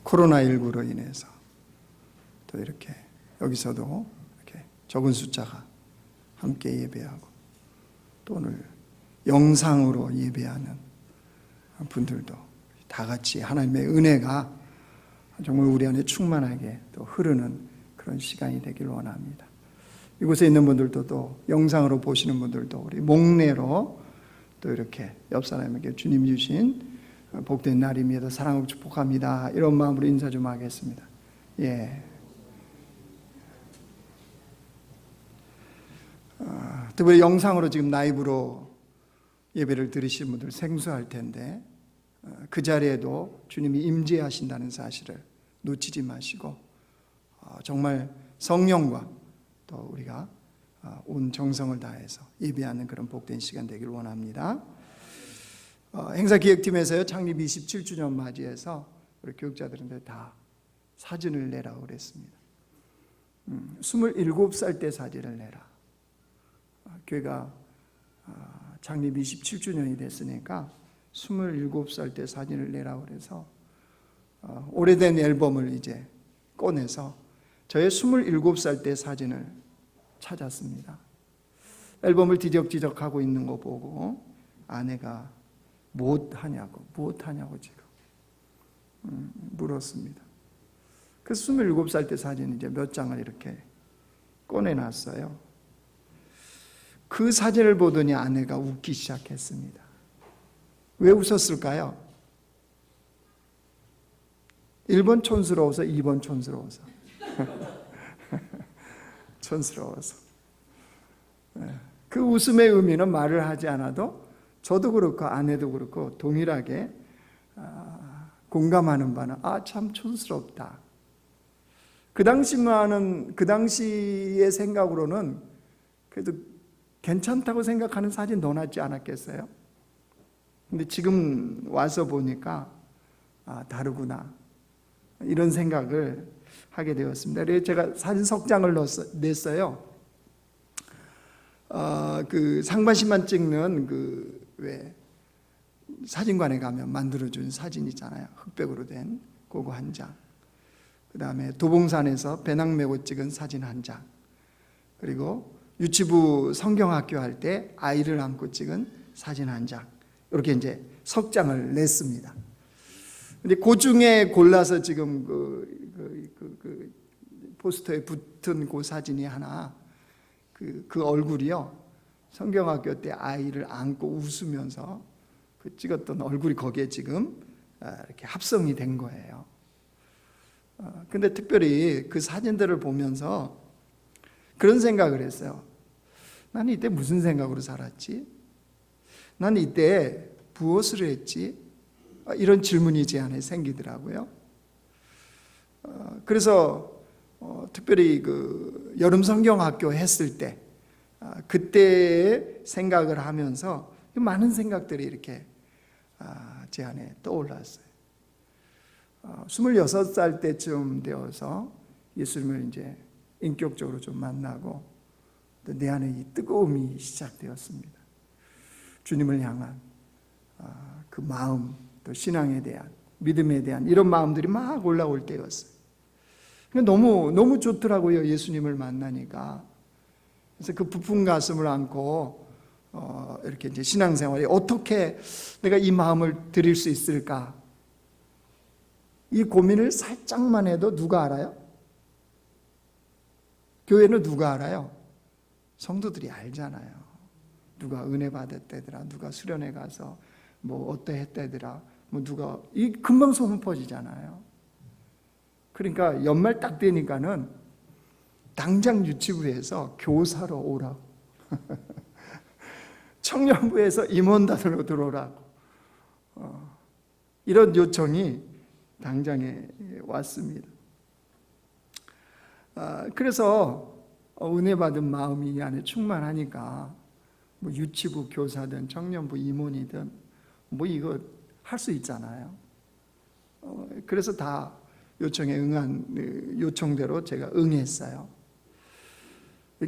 코로나19로 인해서 또 이렇게 여기서도 이렇게 적은 숫자가 함께 예배하고, 또 오늘 영상으로 예배하는 분들도 다 같이 하나님의 은혜가 정말 우리 안에 충만하게 또 흐르는 그런 시간이 되길 원합니다. 이곳에 있는 분들도, 또 영상으로 보시는 분들도 우리 목례로 또 이렇게 옆 사람에게 주님 주신 복된 날입니다, 사랑하고 축복합니다, 이런 마음으로 인사 좀 하겠습니다. 예. 특별히 영상으로 지금 라이브로 예배를 드리신 분들 생소할 텐데, 그 자리에도 주님이 임재하신다는 사실을 놓치지 마시고 정말 성령과 또 우리가 온 정성을 다해서 예배하는 그런 복된 시간 되길 원합니다. 행사기획팀에서요, 창립 27주년 맞이해서 우리 교육자들한테 다 사진을 내라고 그랬습니다. 27살 때 사진을 내라. 교회가 창립 27주년이 됐으니까 27살 때 사진을 내라고 그래서 오래된 앨범을 이제 꺼내서 저의 27살 때 사진을 찾았습니다. 앨범을 뒤적뒤적하고 있는 거 보고 아내가 무엇하냐고 지금 물었습니다. 그래서 27살 때 사진 이제 몇 장을 이렇게 꺼내놨어요. 그 사진을 보더니 아내가 웃기 시작했습니다. 왜 웃었을까요? 1번 촌스러워서, 2번 촌스러워서. 촌스러워서. 그 웃음의 의미는 말을 하지 않아도 저도 그렇고 아내도 그렇고 동일하게 공감하는 바는 참 촌스럽다. 그 당시의 생각으로는 그래도 괜찮다고 생각하는 사진 넣어놨지 않았겠어요? 근데 지금 와서 보니까 다르구나, 이런 생각을 하게 되었습니다. 그래서 제가 사진 석 장을 냈어요. 그 상반신만 찍는 왜 사진관에 가면 만들어준 사진 있잖아요. 흑백으로 된 그거 한 장. 그 다음에 도봉산에서 배낭 메고 찍은 사진 한 장. 그리고 유치부 성경학교 할 때 아이를 안고 찍은 사진 한 장. 이렇게 이제 석 장을 냈습니다. 근데 그 중에 골라서 지금 그 포스터에 붙은 그 사진이 하나, 그 얼굴이요, 성경학교 때 아이를 안고 웃으면서 그 찍었던 얼굴이 거기에 지금 이렇게 합성이 된 거예요. 근데 특별히 그 사진들을 보면서 그런 생각을 했어요. 나는 이때 무슨 생각으로 살았지? 나는 이때 무엇을 했지? 이런 질문이 제 안에 생기더라고요. 그래서 특별히 그 여름 성경학교 했을 때 그때의 생각을 하면서 많은 생각들이 이렇게 제 안에 떠올랐어요. 26살 때쯤 되어서 예수님을 이제 인격적으로 좀 만나고 내 안에 이 뜨거움이 시작되었습니다. 주님을 향한 그 마음, 또 신앙에 대한, 믿음에 대한 이런 마음들이 막 올라올 때였어요. 너무 좋더라고요, 예수님을 만나니까. 그래서 그 부푼 가슴을 안고 이렇게 이제 신앙생활에 어떻게 내가 이 마음을 드릴 수 있을까, 이 고민을 살짝만 해도 누가 알아요? 교회는 누가 알아요? 성도들이 알잖아요. 누가 은혜 받았다더라, 누가 수련회 가서 뭐 어떠했다더라, 뭐 누가, 이 금방 소문 퍼지잖아요. 그러니까 연말 딱 되니까는 당장 유치부에서 교사로 오라고 청년부에서 임원단으로 들어오라고 이런 요청이 당장에 왔습니다. 그래서 은혜 받은 마음이 이 안에 충만하니까 뭐 유치부 교사든 청년부 임원이든 뭐 이거 할 수 있잖아요. 그래서 다 요청에 응한 요청대로 제가 응했어요.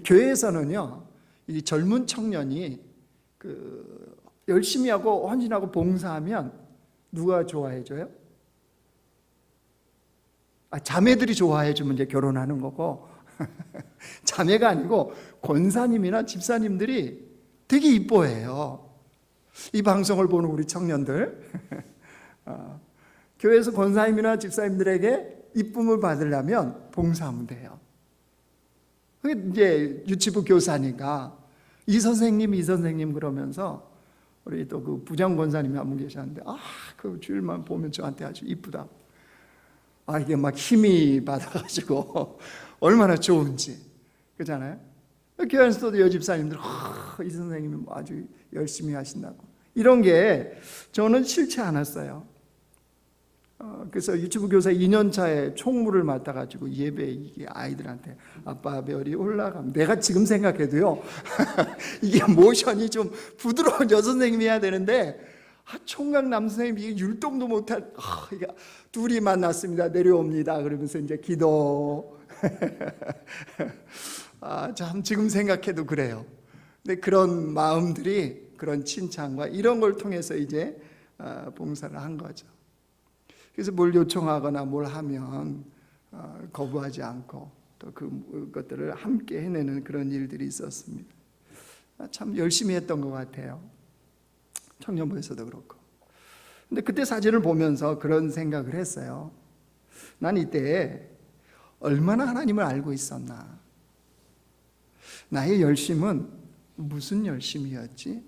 교회에서는요, 이 젊은 청년이 열심히 하고 헌신하고 봉사하면 누가 좋아해줘요? 자매들이 좋아해 주면 이제 결혼하는 거고 자매가 아니고 권사님이나 집사님들이 되게 이뻐해요. 이 방송을 보는 우리 청년들 교회에서 권사님이나 집사님들에게 이쁨을 받으려면 봉사하면 돼요. 그게 이제 유치부 교사니까 이 선생님 그러면서 우리 또 그 부장 권사님이 한 분 계셨는데 그 주일만 보면 저한테 아주 이쁘다. 이게 막 힘이 받아가지고 얼마나 좋은지 그렇잖아요. 교회 안에서도 여집사님들 이 선생님이 아주 열심히 하신다고 이런 게 저는 싫지 않았어요. 그래서 유치부 교사 2년 차에 총무를 맡아가지고 예배 이게 아이들한테 아빠 별이 올라가면 내가 지금 생각해도요 이게 모션이 좀 부드러운 여선생님이 해야 되는데 총각 남선생님이 이게 율동도 못할 이게 둘이 만났습니다 내려옵니다 그러면서 이제 기도 참 지금 생각해도 그래요. 근데 그런 마음들이 그런 칭찬과 이런 걸 통해서 이제 봉사를 한 거죠. 그래서 뭘 요청하거나 뭘 하면 거부하지 않고 또 그것들을 함께 해내는 그런 일들이 있었습니다. 참 열심히 했던 것 같아요. 청년부에서도 그렇고. 근데 그때 사진을 보면서 그런 생각을 했어요. 난 이때 얼마나 하나님을 알고 있었나. 나의 열심은 무슨 열심이었지?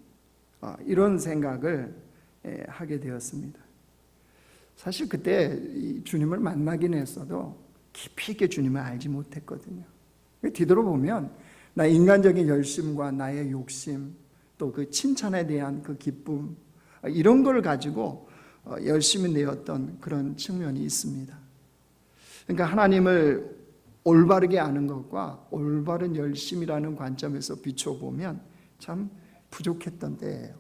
이런 생각을 하게 되었습니다. 사실 그때 주님을 만나긴 했어도 깊이 있게 주님을 알지 못했거든요. 뒤돌아보면 나 인간적인 열심과 나의 욕심 또 그 칭찬에 대한 그 기쁨 이런 걸 가지고 열심히 내었던 그런 측면이 있습니다. 그러니까 하나님을 올바르게 아는 것과 올바른 열심이라는 관점에서 비춰보면 참 부족했던 때예요.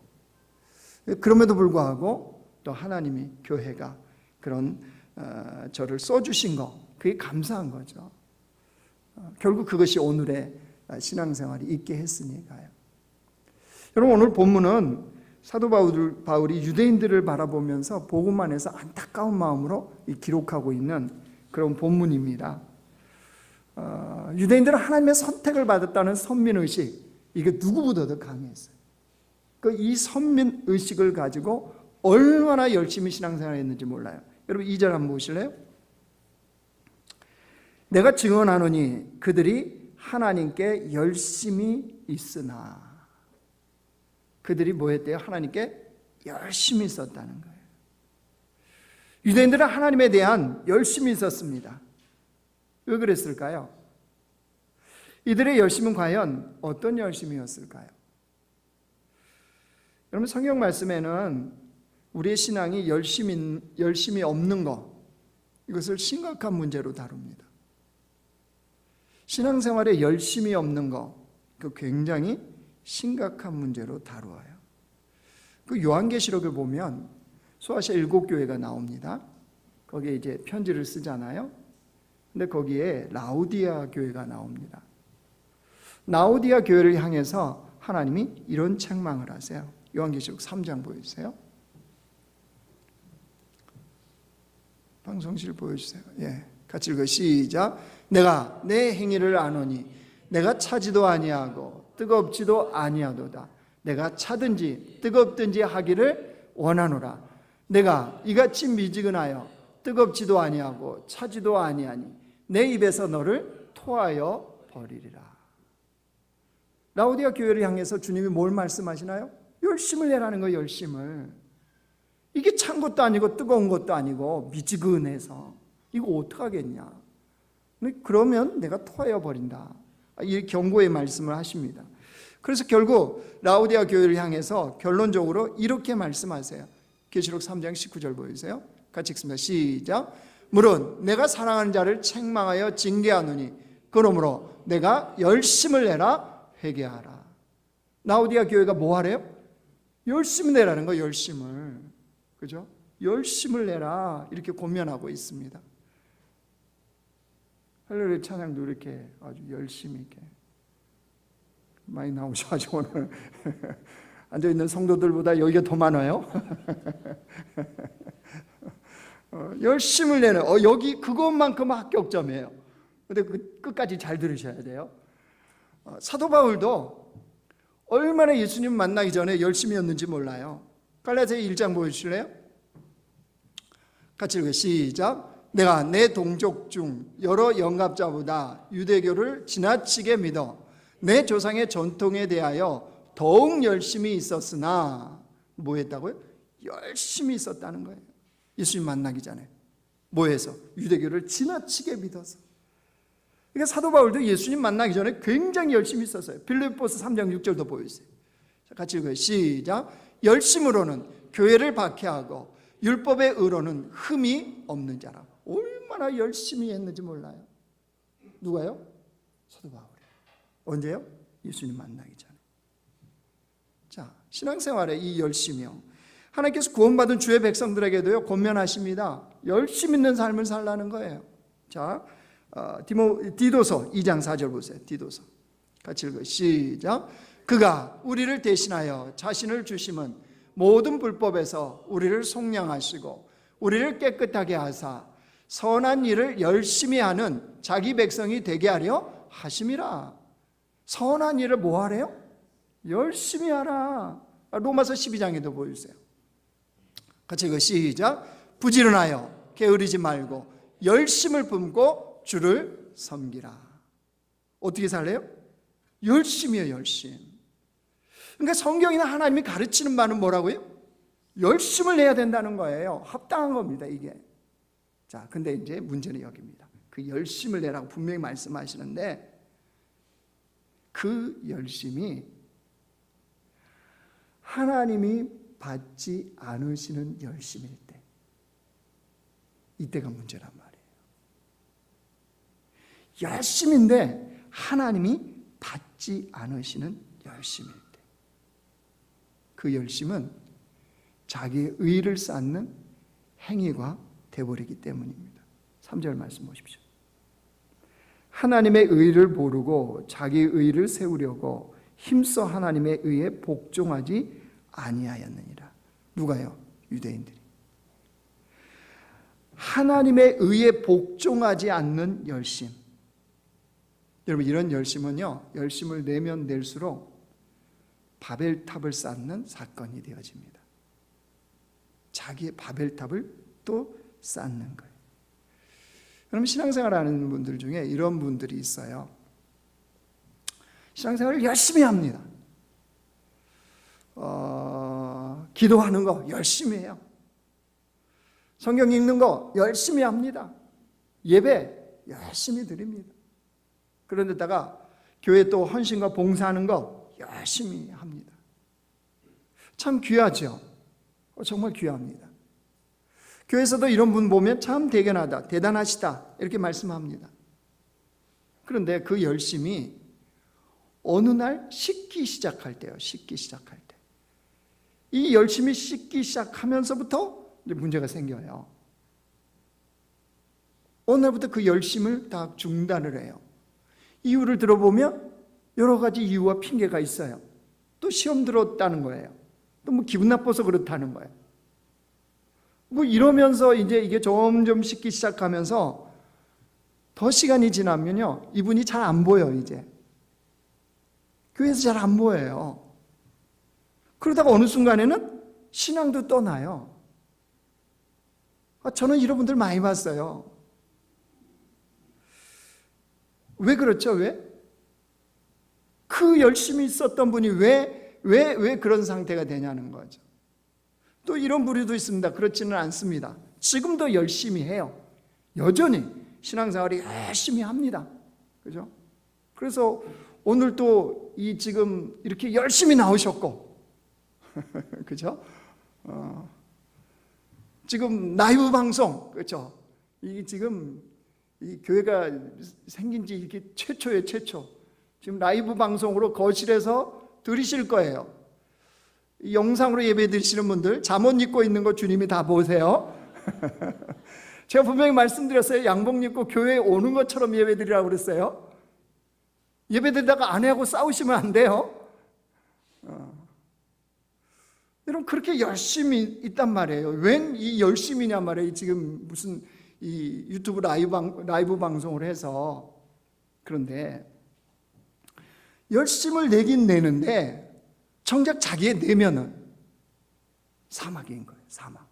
그럼에도 불구하고 또 하나님이 교회가 그런 저를 써주신 거 그게 감사한 거죠. 결국 그것이 오늘의 신앙생활이 있게 했으니까요. 여러분 오늘 본문은 사도 바울이 유대인들을 바라보면서 복음 안에서 안타까운 마음으로 기록하고 있는 그런 본문입니다. 유대인들은 하나님의 선택을 받았다는 선민의식 이게 누구보다도 강했어요. 이 선민의식을 가지고 얼마나 열심히 신앙생활을 했는지 몰라요. 여러분 2절 한번 보실래요? 내가 증언하노니 그들이 하나님께 열심히 있으나 그들이 뭐 했대요? 하나님께 열심히 있었다는 거예요. 유대인들은 하나님에 대한 열심이 있었습니다. 왜 그랬을까요? 이들의 열심은 과연 어떤 열심이었을까요? 여러분 성경 말씀에는 우리의 신앙이 열심이 없는 것 이것을 심각한 문제로 다룹니다. 신앙생활에 열심이 없는 것 그 굉장히 심각한 문제로 다루어요. 그 요한계시록에 보면 소아시아 7교회가 나옵니다. 거기에 이제 편지를 쓰잖아요. 근데 거기에 라우디아 교회가 나옵니다. 라우디아 교회를 향해서 하나님이 이런 책망을 하세요. 요한계시록 3장 보여주세요. 방송실 보여주세요. 같이 읽어요. 시작. 내가 내 행위를 아노니 내가 차지도 아니하고 뜨겁지도 아니하도다. 내가 차든지 뜨겁든지 하기를 원하노라. 내가 이같이 미지근하여 뜨겁지도 아니하고 차지도 아니하니 내 입에서 너를 토하여 버리리라. 라우디아 교회를 향해서 주님이 뭘 말씀하시나요? 열심을 내라는 거예요. 열심을. 이게 찬 것도 아니고 뜨거운 것도 아니고 미지근해서 이거 어떡하겠냐. 그러면 내가 토하여 버린다. 이 경고의 말씀을 하십니다. 그래서 결국 라우디아 교회를 향해서 결론적으로 이렇게 말씀하세요. 계시록 3장 19절 보여주세요. 같이 읽습니다. 시작. 물론 내가 사랑하는 자를 책망하여 징계하노니 그러므로 내가 열심을 내라 회개하라. 라우디아 교회가 뭐 하래요? 열심을 내라는 거. 열심을. 그죠? 열심을 내라 이렇게 권면하고 있습니다. 할렐루야 찬양도 이렇게 아주 열심히 이렇게 많이 나오셔가지고 오늘 앉아있는 성도들보다 여기가 더 많아요. 열심을 내는, 여기 그것만큼 합격점이에요. 근데 끝까지 잘 들으셔야 돼요. 사도 바울도 얼마나 예수님 만나기 전에 열심이었는지 몰라요. 갈라디아 1장 보여주실래요? 같이 읽어요. 시작. 내가 내 동족 중 여러 영갑자보다 유대교를 지나치게 믿어 내 조상의 전통에 대하여 더욱 열심히 있었으나, 뭐 했다고요? 열심히 있었다는 거예요. 예수님 만나기 전에 뭐 해서? 유대교를 지나치게 믿어서. 그러니까 사도 바울도 예수님 만나기 전에 굉장히 열심히 있었어요. 빌립보서 3장 6절도 보여주세요. 같이 읽어요. 시작. 열심으로는 교회를 박해하고 율법의 의로는 흠이 없는 자라. 얼마나 열심히 했는지 몰라요. 누가요? 사도 바울이. 언제요? 예수님 만나기 전에. 자, 신앙생활의 이 열심이요, 하나님께서 구원받은 주의 백성들에게도요 권면하십니다. 열심 있는 삶을 살라는 거예요. 자, 디도서 2장 4절 보세요. 디도서 같이 읽어요. 시작. 그가 우리를 대신하여 자신을 주심은 모든 불법에서 우리를 속량하시고 우리를 깨끗하게 하사 선한 일을 열심히 하는 자기 백성이 되게 하려 하심이라. 선한 일을 뭐 하래요? 열심히 하라. 로마서 12장에도 보여주세요. 같이 읽어. 시작. 부지런하여 게으르지 말고 열심을 품고 주를 섬기라. 어떻게 살래요? 열심이요, 열심. 그러니까 성경이나 하나님이 가르치는 바는 뭐라고요? 열심을 내야 된다는 거예요. 합당한 겁니다, 이게. 자, 근데 이제 문제는 여기입니다. 그 열심을 내라고 분명히 말씀하시는데, 그 열심이 하나님이 받지 않으시는 열심일 때, 이때가 문제란 말이에요. 열심인데 하나님이 받지 않으시는 열심일 때, 그 열심은 자기의 의를 쌓는 행위가 되어버리기 때문입니다. 3절 말씀 보십시오. 하나님의 의를 모르고 자기의 의를 세우려고 힘써 하나님의 의에 복종하지 아니하였느니라. 누가요? 유대인들이. 하나님의 의에 복종하지 않는 열심. 여러분, 이런 열심은요, 열심을 내면 낼수록 바벨탑을 쌓는 사건이 되어집니다. 자기의 바벨탑을 또 쌓는 거예요. 여러분, 신앙생활 하는 분들 중에 이런 분들이 있어요. 신앙생활을 열심히 합니다. 기도하는 거 열심히 해요. 성경 읽는 거 열심히 합니다. 예배 열심히 드립니다. 그런데다가 교회 또 헌신과 봉사하는 거 열심히 합니다. 참 귀하죠. 정말 귀합니다. 교회에서도 이런 분 보면 참 대견하다, 대단하시다 이렇게 말씀합니다. 그런데 그 열심이 어느 날 식기 시작할 때요. 식기 시작할 때. 이 열심히 식기 시작하면서부터 이제 문제가 생겨요. 어느 날부터 그 열심을 다 중단을 해요. 이유를 들어보면 여러 가지 이유와 핑계가 있어요. 또 시험 들었다는 거예요. 또 뭐 기분 나빠서 그렇다는 거예요. 뭐 이러면서 이제 이게 점점 식기 시작하면서 더 시간이 지나면요, 이분이 잘 안 보여. 이제 교회에서 잘 안 보여요. 그러다가 어느 순간에는 신앙도 떠나요. 저는 이런 분들 많이 봤어요. 왜 그렇죠? 왜? 그 열심히 있었던 분이 왜 그런 상태가 되냐는 거죠. 또 이런 부류도 있습니다. 그렇지는 않습니다. 지금도 열심히 해요. 여전히 신앙생활이 열심히 합니다. 그죠? 그래서 오늘 또 이 지금 이렇게 열심히 나오셨고, 그죠? 지금 라이브 방송, 그렇죠? 이게 지금 이 교회가 생긴 지 이렇게 최초예요, 최초. 지금 라이브 방송으로 거실에서 들으실 거예요. 이 영상으로 예배 드리시는 분들, 잠옷 입고 있는 거 주님이 다 보세요. 제가 분명히 말씀드렸어요. 양복 입고 교회에 오는 것처럼 예배 드리라고 그랬어요. 예배 드리다가 아내하고 싸우시면 안 돼요. 여러분 그렇게 열심히 있단 말이에요. 웬 이 열심이냐 말이에요. 지금 무슨 이 유튜브 라이브 방송을 해서. 그런데 열심을 내긴 내는데 정작 자기의 내면은 사막인 거예요. 사막.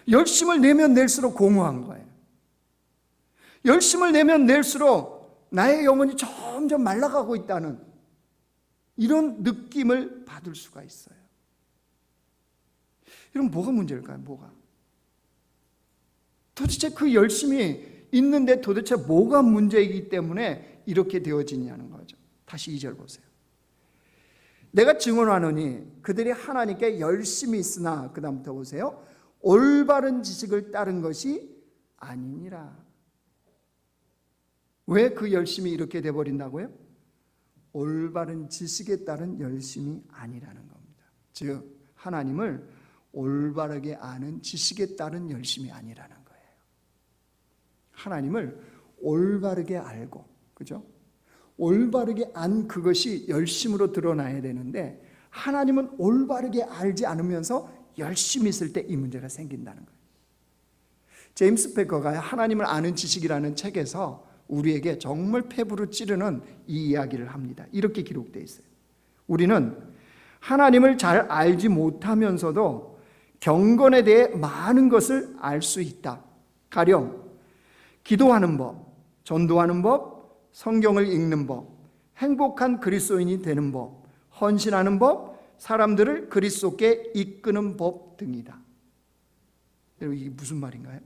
열심을 내면 낼수록 공허한 거예요. 열심을 내면 낼수록 나의 영혼이 점점 말라가고 있다는 이런 느낌을 받을 수가 있어요. 이런 뭐가 문제일까요? 뭐가? 도대체 그 열심이 있는데 도대체 뭐가 문제이기 때문에 이렇게 되어지냐는 거죠. 다시 2절 보세요. 내가 증언하노니 그들이 하나님께 열심히 있으나, 그 다음부터 보세요, 올바른 지식을 따른 것이 아니니라. 왜 그 열심이 이렇게 돼버린다고요? 올바른 지식에 따른 열심이 아니라는 겁니다. 즉 하나님을 올바르게 아는 지식에 따른 열심이 아니라는 거예요. 하나님을 올바르게 알고, 그죠? 올바르게 안 그것이 열심으로 드러나야 되는데 하나님은 올바르게 알지 않으면서 열심히 있을 때 이 문제가 생긴다는 거예요. 제임스 패커가 하나님을 아는 지식이라는 책에서 우리에게 정말 폐부를 찌르는 이 이야기를 합니다. 이렇게 기록되어 있어요. 우리는 하나님을 잘 알지 못하면서도 경건에 대해 많은 것을 알 수 있다. 가령 기도하는 법, 전도하는 법, 성경을 읽는 법, 행복한 그리스도인이 되는 법, 헌신하는 법, 사람들을 그리스도께 이끄는 법 등이다. 여러분 이게 무슨 말인가요?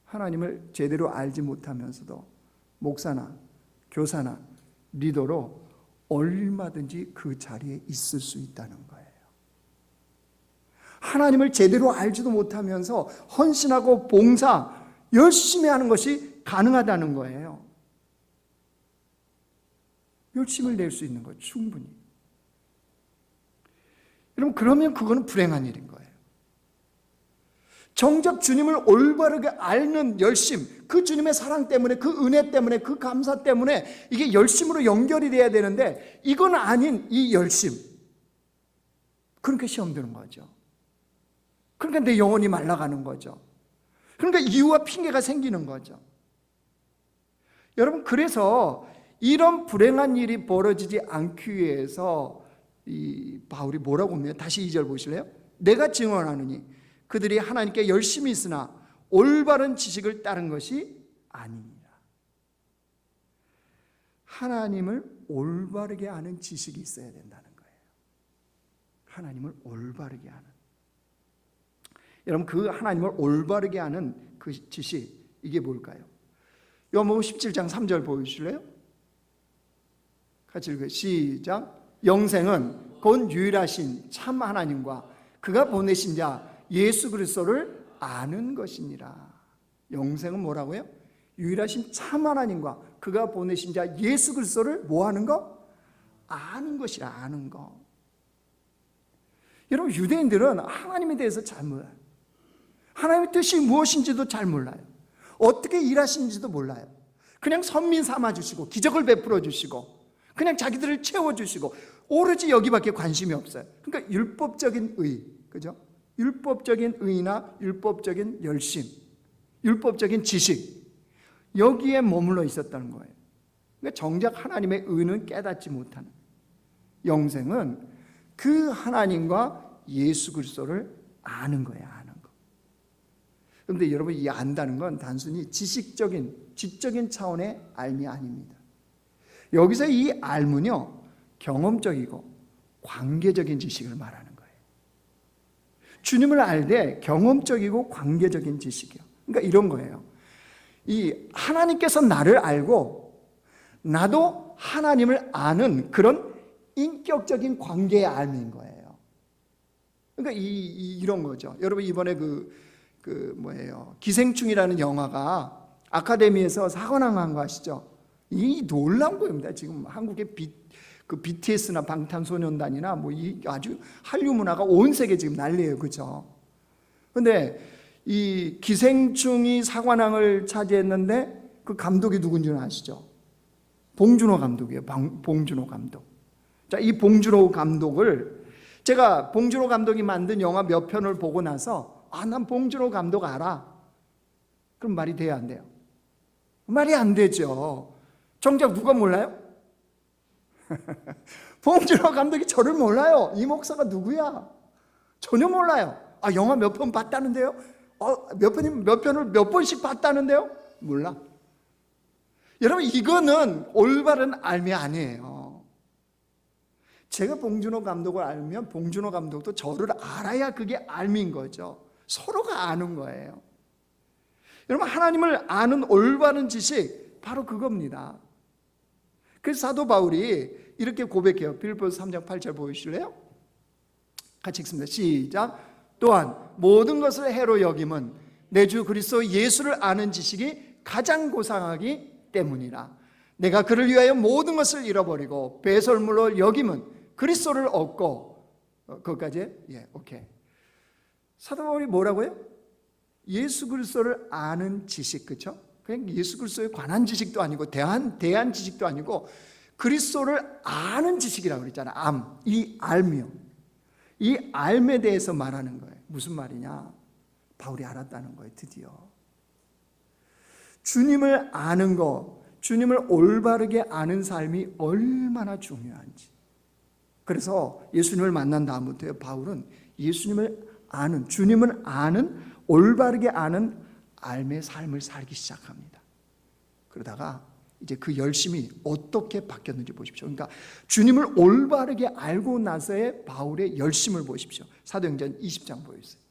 하나님을 제대로 알지 못하면서도 목사나 교사나 리더로 얼마든지 그 자리에 있을 수 있다는 거예요. 하나님을 제대로 알지도 못하면서 헌신하고 봉사 열심히 하는 것이 가능하다는 거예요. 열심을 낼 수 있는 거예요. 충분히. 여러분 그러면 그거는 불행한 일인 거예요. 정작 주님을 올바르게 알는 열심, 그 주님의 사랑 때문에, 그 은혜 때문에, 그 감사 때문에 이게 열심으로 연결이 돼야 되는데 이건 아닌 이 열심, 그러니까 시험 드는 거죠. 그러니까 내 영혼이 말라가는 거죠. 그러니까 이유와 핑계가 생기는 거죠. 여러분 그래서 이런 불행한 일이 벌어지지 않기 위해서 이 바울이 뭐라고 합니까? 다시 2절 보실래요? 내가 증언하노니 그들이 하나님께 열심히 있으나 올바른 지식을 따른 것이 아니니라. 하나님을 올바르게 아는 지식이 있어야 된다는 거예요. 하나님을 올바르게 아는. 여러분 그 하나님을 올바르게 아는 그 지식, 이게 뭘까요? 요한복음 17장 3절 보여주실래요? 같이 읽어요. 시작. 영생은 곧 유일하신 참 하나님과 그가 보내신 자 예수 그리스도를 아는 것이니라. 영생은 뭐라고요? 유일하신 참 하나님과 그가 보내신 자 예수 그리스도를 뭐 하는 거? 아는 것이라. 아는 거. 여러분 유대인들은 하나님에 대해서 잘 몰라요. 하나님의 뜻이 무엇인지도 잘 몰라요. 어떻게 일하시는지도 몰라요. 그냥 선민 삼아주시고 기적을 베풀어 주시고 그냥 자기들을 채워주시고 오로지 여기밖에 관심이 없어요. 그러니까 율법적인 의, 그죠? 율법적인 의나 율법적인 열심, 율법적인 지식, 여기에 머물러 있었다는 거예요. 그러니까 정작 하나님의 의는 깨닫지 못하는. 영생은 그 하나님과 예수 그리스도를 아는 거예요. 아는 거. 그런데 여러분 이 안다는 건 단순히 지식적인, 지적인 차원의 알미 아닙니다. 여기서 이 알문요 경험적이고 관계적인 지식을 말하는 거예요. 주님을 알되 경험적이고 관계적인 지식이요. 그러니까 이런 거예요. 이 하나님께서 나를 알고 나도 하나님을 아는 그런 인격적인 관계의 알미인 거예요. 그러니까 이런 거죠. 여러분 이번에 기생충이라는 영화가 아카데미에서 사관왕한 거 아시죠? 이 놀라운 겁니다. 지금 한국의 BTS나 방탄소년단이나 이 아주 한류 문화가 온 세계 지금 난리예요, 그렇죠? 그런데 이 기생충이 사관왕을 차지했는데 그 감독이 누군지는 아시죠? 봉준호 감독이에요. 봉준호 감독. 자, 이 봉준호 감독을 제가 봉준호 감독이 만든 영화 몇 편을 보고 나서 난 봉준호 감독 알아. 그럼 말이 돼야 안 돼요? 말이 안 되죠. 정작 누가 몰라요? 봉준호 감독이 저를 몰라요. 이 목사가 누구야? 전혀 몰라요. 영화 몇 편 봤다는데요? 몇 편을 몇 번씩 봤다는데요? 몰라. 여러분, 이거는 올바른 알미 아니에요. 제가 봉준호 감독을 알면 봉준호 감독도 저를 알아야 그게 알미인 거죠. 서로가 아는 거예요. 여러분, 하나님을 아는 올바른 지식 바로 그겁니다. 그래서 사도 바울이 이렇게 고백해요. 빌립보서 3장 8절 보이실래요? 같이 읽습니다. 시작. 또한 모든 것을 해로 여김은 내 주 그리스도 예수를 아는 지식이 가장 고상하기 때문이라. 내가 그를 위하여 모든 것을 잃어버리고 배설물로 여김은 그리스도를 얻고, 그것까지? 예, 오케이. 사도 바울이 뭐라고요? 예수 그리스도를 아는 지식, 그렇죠? 그냥 예수 그리스도에 관한 지식도 아니고 대한 지식도 아니고 그리스도를 아는 지식이라고 그랬잖아. 이 알미요. 이 알에 대해서 말하는 거예요. 무슨 말이냐? 바울이 알았다는 거예요. 드디어 주님을 아는 거, 주님을 올바르게 아는 삶이 얼마나 중요한지. 그래서 예수님을 만난 다음부터 바울은 예수님을 아는, 주님을 아는, 올바르게 아는 알의 삶을 살기 시작합니다. 그러다가 이제 그 열심이 어떻게 바뀌었는지 보십시오. 그러니까 주님을 올바르게 알고 나서의 바울의 열심을 보십시오. 사도행전 20장 보여주세요.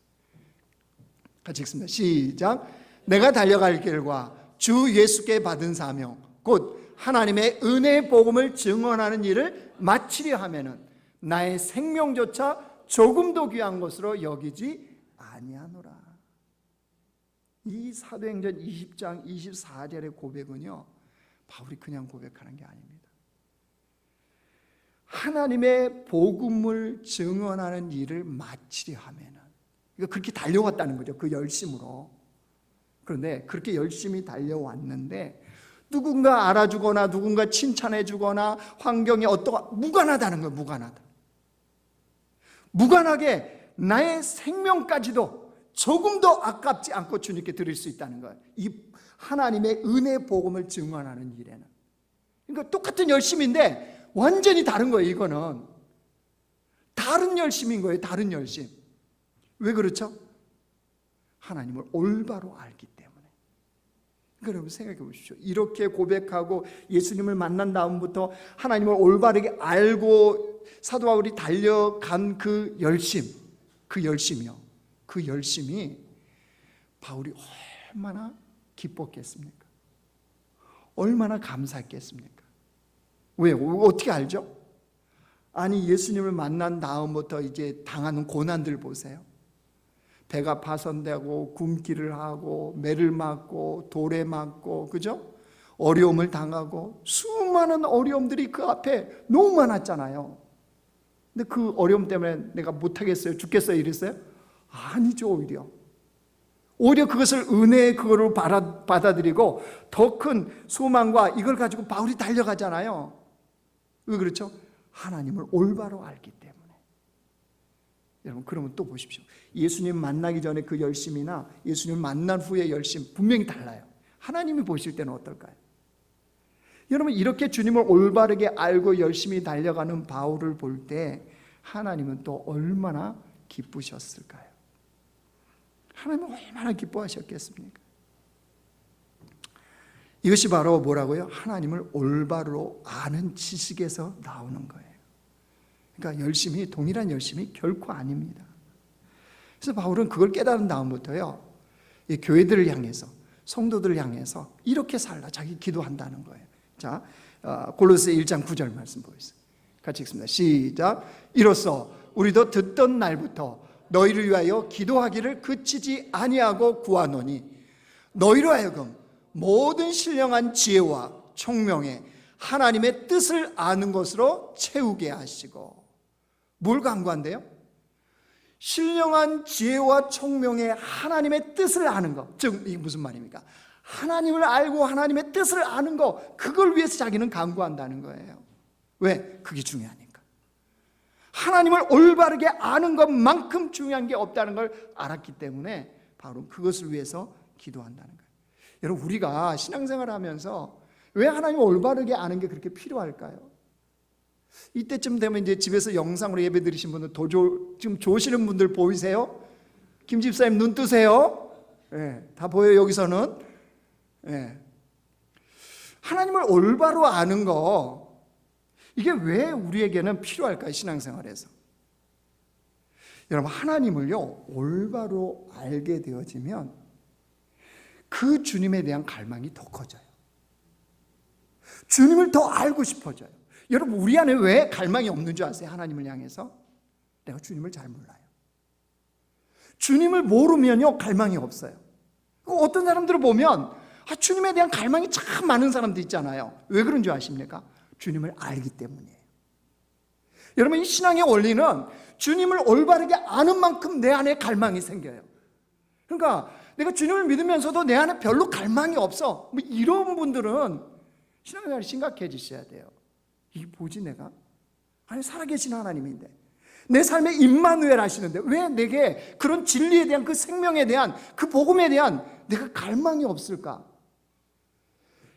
같이 읽습니다. 시작. 내가 달려갈 길과 주 예수께 받은 사명 곧 하나님의 은혜의 복음을 증언하는 일을 마치려 하면은 나의 생명조차 조금도 귀한 것으로 여기지 아니하노라. 이 사도행전 20장 24절의 고백은요, 바울이 그냥 고백하는 게 아닙니다. 하나님의 복음을 증언하는 일을 마치려 하면은, 이거 그렇게 달려왔다는 거죠. 그 열심으로. 그런데 그렇게 열심히 달려왔는데 누군가 알아주거나 누군가 칭찬해주거나 환경이 무관하다는 거예요. 무관하게 나의 생명까지도 조금 더 아깝지 않고 주님께 드릴 수 있다는 거예요. 이 하나님의 은혜 복음을 증언하는 일에는. 그러니까 똑같은 열심인데 완전히 다른 거예요. 이거는 다른 열심인 거예요. 다른 열심. 왜 그렇죠? 하나님을 올바로 알기 때문에. 그러니까 여러분 생각해 보십시오. 이렇게 고백하고 예수님을 만난 다음부터 하나님을 올바르게 알고 사도 바울이 달려간 그 열심이요. 그 열심이 바울이 얼마나 기뻤겠습니까? 얼마나 감사했겠습니까? 왜요? 어떻게 알죠? 아니, 예수님을 만난 다음부터 이제 당하는 고난들 보세요. 배가 파손되고 굶기를 하고 매를 맞고 돌에 맞고, 그죠? 어려움을 당하고 수많은 어려움들이 그 앞에 너무 많았잖아요. 근데 그 어려움 때문에 내가 못하겠어요, 죽겠어요 이랬어요? 아니죠. 오히려 그것을 은혜의 그거로 받아들이고 더 큰 소망과 이걸 가지고 바울이 달려가잖아요. 왜 그렇죠? 하나님을 올바로 알기 때문에. 여러분, 그러면 또 보십시오. 예수님 만나기 전에 그 열심이나 예수님 만난 후의 열심 분명히 달라요. 하나님이 보실 때는 어떨까요? 여러분, 이렇게 주님을 올바르게 알고 열심히 달려가는 바울을 볼 때 하나님은 또 얼마나 기쁘셨을까요? 하나님은 얼마나 기뻐하셨겠습니까? 이것이 바로 뭐라고요? 하나님을 올바로 아는 지식에서 나오는 거예요. 그러니까 열심이, 동일한 열심이 결코 아닙니다. 그래서 바울은 그걸 깨달은 다음부터요, 이 교회들을 향해서, 성도들을 향해서 이렇게 살라, 자기 기도한다는 거예요. 자, 골로새 1장 9절 말씀 보겠습니다. 같이 읽습니다. 시작. 이로써 우리도 듣던 날부터 너희를 위하여 기도하기를 그치지 아니하고 구하노니 너희로 하여금 모든 신령한 지혜와 총명에 하나님의 뜻을 아는 것으로 채우게 하시고. 뭘 강구한대요? 신령한 지혜와 총명에 하나님의 뜻을 아는 것. 즉 이게 무슨 말입니까? 하나님을 알고 하나님의 뜻을 아는 것, 그걸 위해서 자기는 강구한다는 거예요. 왜? 그게 중요하니까. 하나님을 올바르게 아는 것만큼 중요한 게 없다는 걸 알았기 때문에 바로 그것을 위해서 기도한다는 거예요. 여러분, 우리가 신앙생활을 하면서 왜 하나님을 올바르게 아는 게 그렇게 필요할까요? 이때쯤 되면 이제 집에서 영상으로 예배 드리신 분들, 지금 조시는 분들 보이세요? 김 집사님 눈 뜨세요? 네, 다 보여요, 여기서는. 네. 하나님을 올바로 아는 거, 이게 왜 우리에게는 필요할까요? 신앙생활에서. 여러분, 하나님을요 올바로 알게 되어지면 그 주님에 대한 갈망이 더 커져요. 주님을 더 알고 싶어져요. 여러분, 우리 안에 왜 갈망이 없는 줄 아세요? 하나님을 향해서? 내가 주님을 잘 몰라요. 주님을 모르면요 갈망이 없어요. 어떤 사람들을 보면 주님에 대한 갈망이 참 많은 사람도 있잖아요. 왜 그런 줄 아십니까? 주님을 알기 때문이에요. 여러분, 이 신앙의 원리는 주님을 올바르게 아는 만큼 내 안에 갈망이 생겨요. 그러니까 내가 주님을 믿으면서도 내 안에 별로 갈망이 없어, 뭐 이런 분들은 신앙생활이 심각해지셔야 돼요. 이게 뭐지 내가? 아니, 살아계신 하나님인데, 내 삶에 임마누엘 하시는데 왜 내게 그런 진리에 대한, 그 생명에 대한, 그 복음에 대한 내가 갈망이 없을까?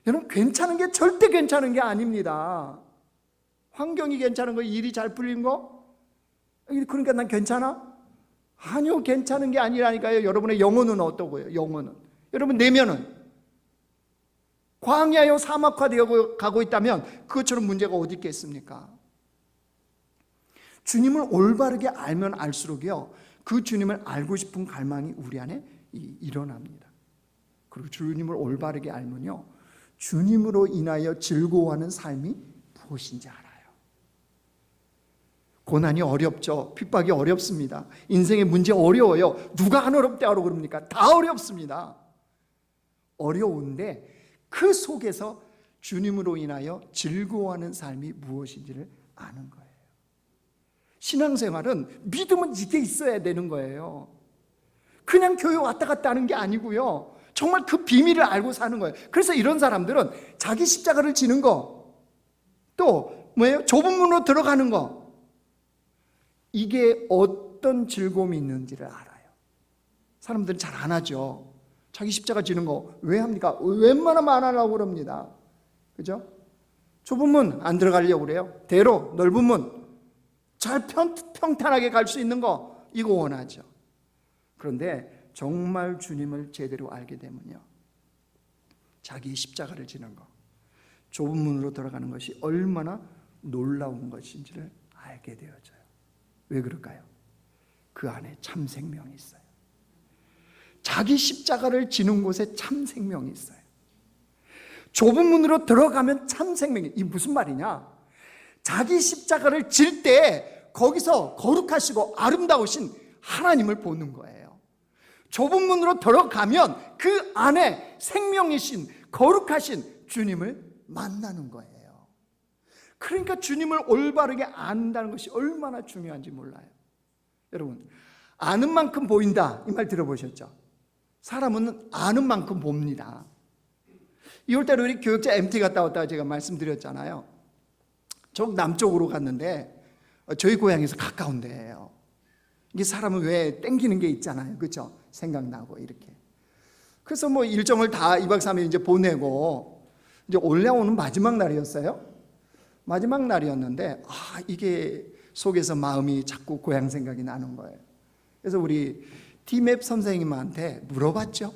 여러분, 괜찮은 게 절대 괜찮은 게 아닙니다. 환경이 괜찮은 거, 일이 잘 풀린 거, 그러니까 난 괜찮아? 아니요, 괜찮은 게 아니라니까요. 여러분의 영혼은 어떠고요? 영혼은, 여러분 내면은 광야요 사막화되어 가고 있다면 그것처럼 문제가 어디 있겠습니까? 주님을 올바르게 알면 알수록요 그 주님을 알고 싶은 갈망이 우리 안에 일어납니다. 그리고 주님을 올바르게 알면요 주님으로 인하여 즐거워하는 삶이 무엇인지 알아요. 고난이 어렵죠. 핍박이 어렵습니다. 인생의 문제 어려워요. 누가 안 어렵다고 그럽니까? 다 어렵습니다. 어려운데 그 속에서 주님으로 인하여 즐거워하는 삶이 무엇인지를 아는 거예요. 신앙생활은 믿음은 이게 있어야 되는 거예요. 그냥 교회 왔다 갔다 하는 게 아니고요 정말 그 비밀을 알고 사는 거예요. 그래서 이런 사람들은 자기 십자가를 지는 거, 또 뭐예요? 좁은 문으로 들어가는 거, 이게 어떤 즐거움이 있는지를 알아요. 사람들은 잘 안 하죠. 자기 십자가 지는 거 왜 합니까? 웬만하면 안 하려고 그럽니다. 그죠? 좁은 문 안 들어가려고 그래요. 대로 넓은 문, 잘 평탄하게 갈 수 있는 거, 이거 원하죠. 그런데 정말 주님을 제대로 알게 되면요 자기 십자가를 지는 거, 좁은 문으로 들어가는 것이 얼마나 놀라운 것인지를 알게 되어져요. 왜 그럴까요? 그 안에 참 생명이 있어요. 자기 십자가를 지는 곳에 참 생명이 있어요. 좁은 문으로 들어가면 참 생명이, 이 무슨 말이냐? 자기 십자가를 질 때 거기서 거룩하시고 아름다우신 하나님을 보는 거예요. 좁은 문으로 들어가면 그 안에 생명이신 거룩하신 주님을 만나는 거예요. 그러니까 주님을 올바르게 안다는 것이 얼마나 중요한지 몰라요. 여러분, 아는 만큼 보인다, 이 말 들어보셨죠? 사람은 아는 만큼 봅니다. 2월달에 우리 교육자 MT 갔다 왔다가 제가 말씀드렸잖아요. 저 남쪽으로 갔는데 저희 고향에서 가까운 데예요. 이게 사람은 왜 땡기는 게 있잖아요, 그렇죠? 생각나고 이렇게. 그래서 뭐 일정을 다 2박 3일 이제 보내고 이제 올라오는 마지막 날이었어요. 마지막 날이었는데 이게 속에서 마음이 자꾸 고향 생각이 나는 거예요. 그래서 우리 T맵 선생님한테 물어봤죠.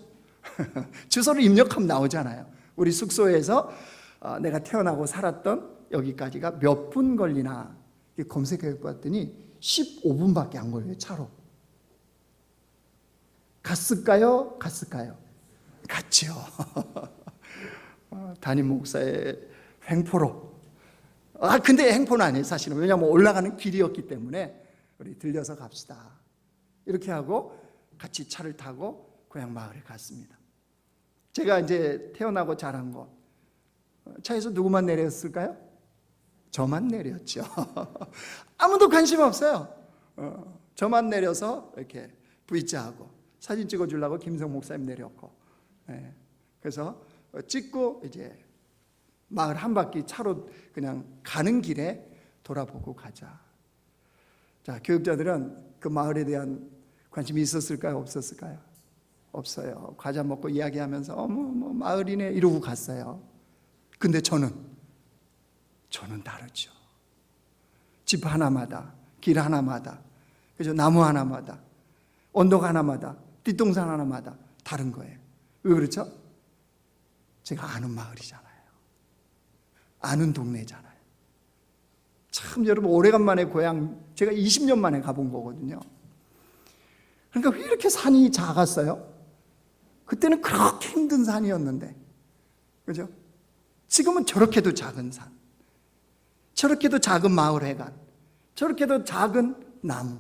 주소를 입력하면 나오잖아요. 우리 숙소에서 내가 태어나고 살았던 여기까지가 몇 분 걸리나 검색해 봤더니 15분밖에 안 걸려요, 차로. 갔을까요? 갔죠. 담임 목사의 횡포로. 근데 횡포는 아니에요, 사실은. 왜냐하면 올라가는 길이었기 때문에 우리 들려서 갑시다, 이렇게 하고 같이 차를 타고 고향 마을에 갔습니다. 제가 이제 태어나고 자란 곳, 차에서 누구만 내렸을까요? 저만 내렸죠. 아무도 관심 없어요. 저만 내려서 이렇게 V자하고 사진 찍어주려고 김성 목사님 내렸고, 그래서 찍고 이제 마을 한 바퀴 차로 그냥 가는 길에 돌아보고 가자. 자, 교육자들은 그 마을에 대한 관심이 있었을까요? 없었을까요? 없어요. 과자 먹고 이야기하면서 어머 마을이네 이러고 갔어요. 근데 저는 다르죠. 집 하나마다, 길 하나마다, 그죠? 나무 하나마다, 언덕 하나마다, 뒷동산 하나마다 다른 거예요. 왜 그렇죠? 제가 아는 마을이잖아요. 아는 동네잖아요. 참 여러분, 오래간만에 고향, 제가 20년 만에 가본 거거든요. 그러니까 왜 이렇게 산이 작았어요? 그때는 그렇게 힘든 산이었는데, 그죠? 지금은 저렇게도 작은 산, 저렇게도 작은 마을 회관, 저렇게도 작은 나무.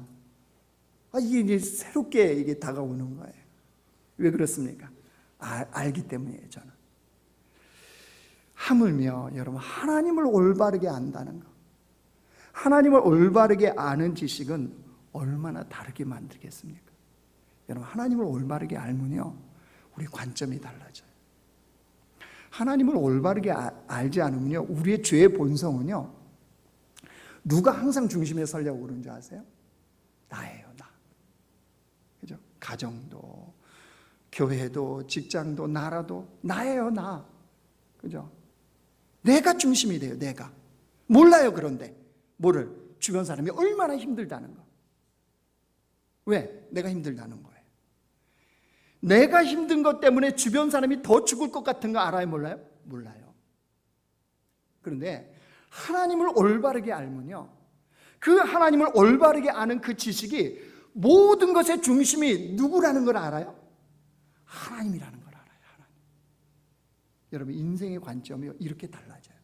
이게 이제 새롭게 이게 다가오는 거예요. 왜 그렇습니까? 알기 때문이에요, 저는. 하물며 여러분, 하나님을 올바르게 안다는 거, 하나님을 올바르게 아는 지식은 얼마나 다르게 만들겠습니까? 여러분, 하나님을 올바르게 알면요, 우리 관점이 달라져요. 하나님을 올바르게 알지 않으면요, 우리의 죄의 본성은요, 누가 항상 중심에 서려고 그러는 줄 아세요? 나예요, 나. 그죠? 가정도, 교회도, 직장도, 나라도 나예요, 나. 그죠? 내가 중심이 돼요, 내가. 몰라요, 그런데. 뭐를? 주변 사람이 얼마나 힘들다는 거. 왜? 내가 힘들다는 거예요. 내가 힘든 것 때문에 주변 사람이 더 죽을 것 같은 거 알아요, 몰라요? 몰라요. 그런데 하나님을 올바르게 알면요, 그 하나님을 올바르게 아는 그 지식이 모든 것의 중심이 누구라는 걸 알아요? 하나님이라는 걸 알아요. 하나님. 여러분, 인생의 관점이 이렇게 달라져요.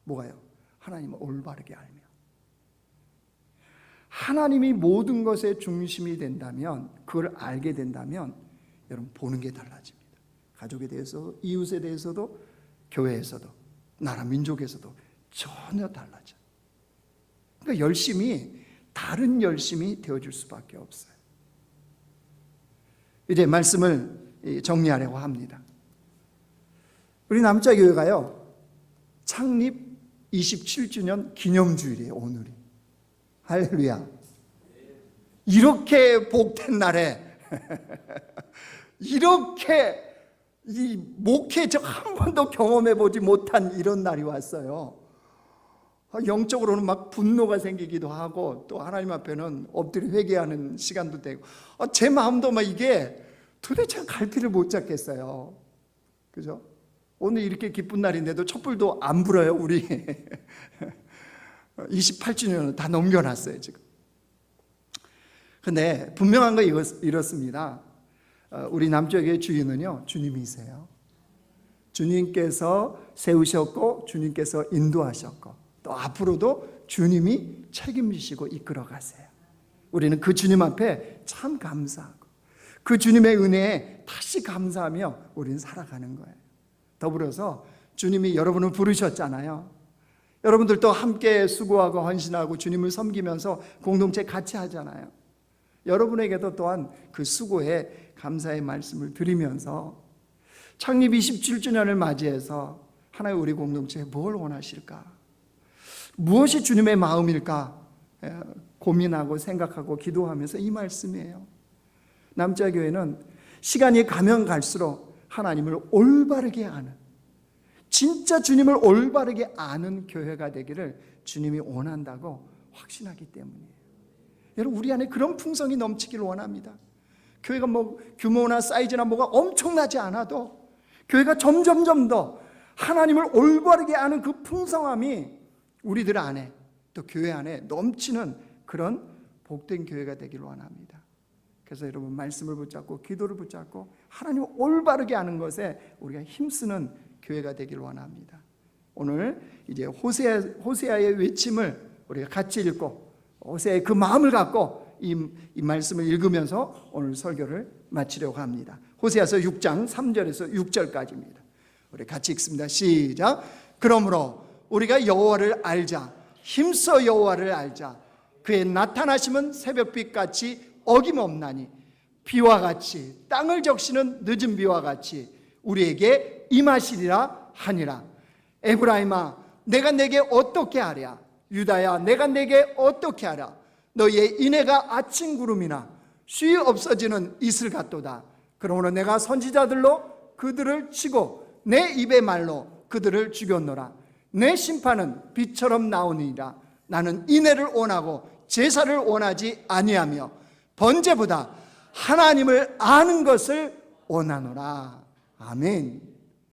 뭐가요? 하나님을 올바르게 알면. 하나님이 모든 것의 중심이 된다면, 그걸 알게 된다면 여러분, 보는 게 달라집니다. 가족에 대해서, 이웃에 대해서도, 교회에서도, 나라 민족에서도 전혀 달라져요. 그러니까 열심히, 다른 열심이 되어줄 수밖에 없어요. 이제 말씀을 정리하려고 합니다. 우리 남자교회가요, 창립 27주년 기념주일이에요, 오늘이. 할렐루야. 이렇게 복된 날에 이렇게 이 목회 적 한 번도 경험해 보지 못한 이런 날이 왔어요. 영적으로는 막 분노가 생기기도 하고, 또 하나님 앞에는 엎드려 회개하는 시간도 되고, 제 마음도 막 이게 도대체 갈피를 못 잡겠어요. 그죠? 오늘 이렇게 기쁜 날인데도 촛불도 안 불어요, 우리. 28주년을 다 넘겨놨어요, 지금. 근데 분명한 거 이렇습니다. 우리 남쪽의 주인은요, 주님이세요. 주님께서 세우셨고, 주님께서 인도하셨고, 또 앞으로도 주님이 책임지시고 이끌어 가세요. 우리는 그 주님 앞에 참 감사하고, 그 주님의 은혜에 다시 감사하며 우리는 살아가는 거예요. 더불어서 주님이 여러분을 부르셨잖아요. 여러분들도 함께 수고하고 헌신하고 주님을 섬기면서 공동체 같이 하잖아요. 여러분에게도 또한 그 수고에 감사의 말씀을 드리면서 창립 27주년을 맞이해서 하나의 우리 공동체에 뭘 원하실까? 무엇이 주님의 마음일까? 고민하고 생각하고 기도하면서 이 말씀이에요. 남자교회는 시간이 가면 갈수록 하나님을 올바르게 아는, 진짜 주님을 올바르게 아는 교회가 되기를 주님이 원한다고 확신하기 때문이에요. 여러분, 우리 안에 그런 풍성이 넘치기를 원합니다. 교회가 뭐 규모나 사이즈나 뭐가 엄청나지 않아도 교회가 점점점 더 하나님을 올바르게 아는 그 풍성함이 우리들 안에, 또 교회 안에 넘치는 그런 복된 교회가 되기를 원합니다. 그래서 여러분, 말씀을 붙잡고 기도를 붙잡고 하나님을 올바르게 아는 것에 우리가 힘쓰는 교회가 되기를 원합니다. 오늘 이제 호세아의 외침을 우리가 같이 읽고, 호세아의 그 마음을 갖고 이 말씀을 읽으면서 오늘 설교를 마치려고 합니다. 호세아서 6장 3절에서 6절까지입니다. 우리 같이 읽습니다. 시작. 그러므로 우리가 여호와를 알자. 힘써 여호와를 알자. 그의 나타나심은 새벽빛같이 어김없나니 비와 같이 땅을 적시는 늦은 비와 같이 우리에게 임하시리라 하니라. 에브라임아, 내가 내게 어떻게 하랴? 유다야, 내가 내게 어떻게 하랴? 너희의 인애가 아침 구름이나 쉬 없어지는 이슬 같도다. 그러므로 내가 선지자들로 그들을 치고 내 입의 말로 그들을 죽였노라. 내 심판은 빛처럼 나오니라. 나는 인애를 원하고 제사를 원하지 아니하며 번제보다 하나님을 아는 것을 원하노라. 아멘.